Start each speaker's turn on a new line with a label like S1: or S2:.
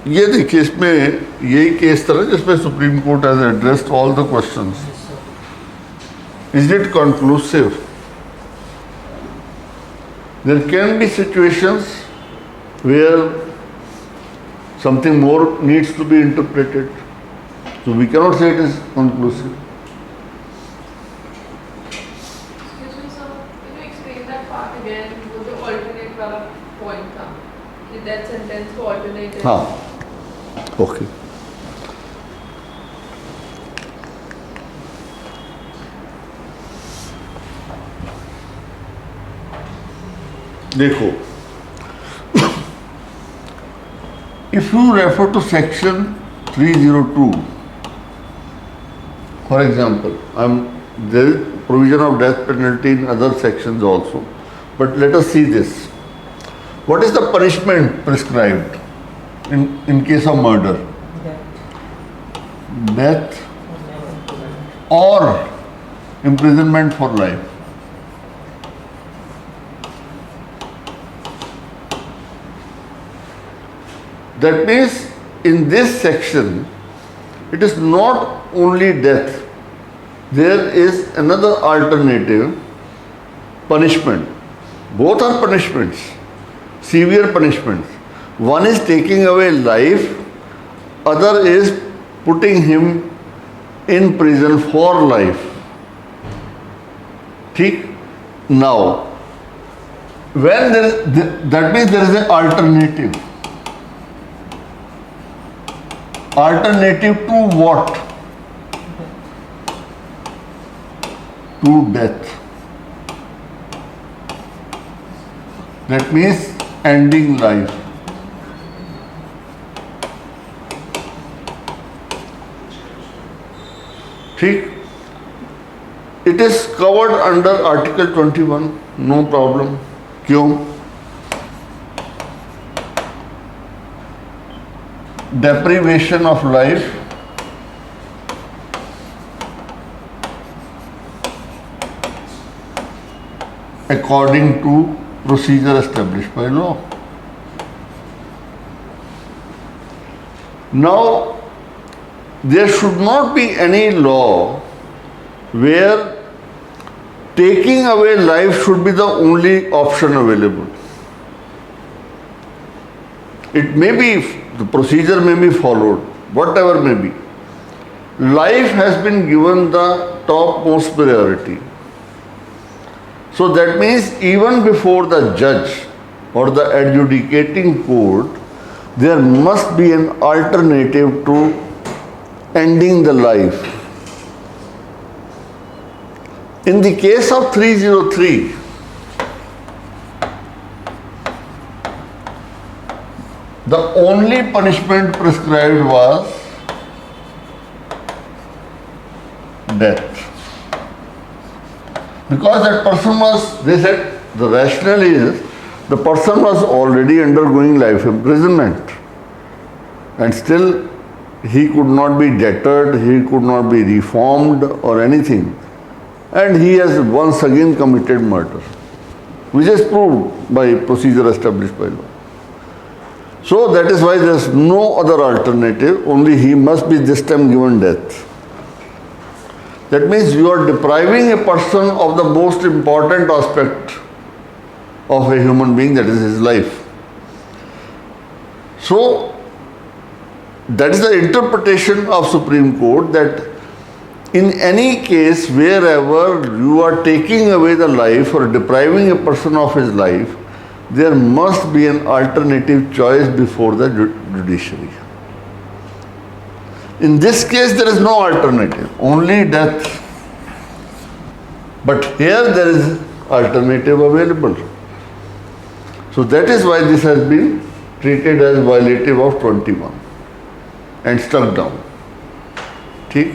S1: ये देखिए, इसमें यही केस था ना जिसमें supreme court has addressed all the questions. Is it conclusive? There can be situations where something more needs to be interpreted. So we cannot say it is conclusive.
S2: Excuse me, sir. Can you explain that part again? वो जो alternate वाला point था, कि that sentence को alternate है.
S1: हाँ, okay. देखो, if you refer to section 302, for example, there is provision of death penalty in other sections also, but let us see this. What is the punishment prescribed in case of murder? Death or imprisonment for life. That means in this section, it is not only death. There is another alternative punishment. Both are punishments, severe punishments. One is taking away life, other is putting him in prison for life. ठीक? Now, when there is, that means there is an alternative. Alternative to what? To death. That means ending life. ठीक? It is covered under Article 21, no problem. क्यों? Deprivation of life according to procedure established by law. Now, there should not be any law where taking away life should be the only option available. It may be, the procedure may be followed, whatever may be. Life has been given the topmost priority. So that means even before the judge or the adjudicating court, there must be an alternative to ending the life. In the case of 303, the only punishment prescribed was death. Because that person was, they said, the rationale is, the person was already undergoing life imprisonment and still he could not be deterred, he could not be reformed or anything. And he has once again committed murder, which is proved by procedure established by law. So that is why there is no other alternative, only he must be this time given death. That means you are depriving a person of the most important aspect of a human being, that is his life. So that is the interpretation of Supreme Court, that in any case wherever you are taking away the life or depriving a person of his life, there must be an alternative choice before the judiciary. In this case, there is no alternative, only death. But here there is alternative available. So that is why this has been treated as violative of 21 and struck down. ठीक?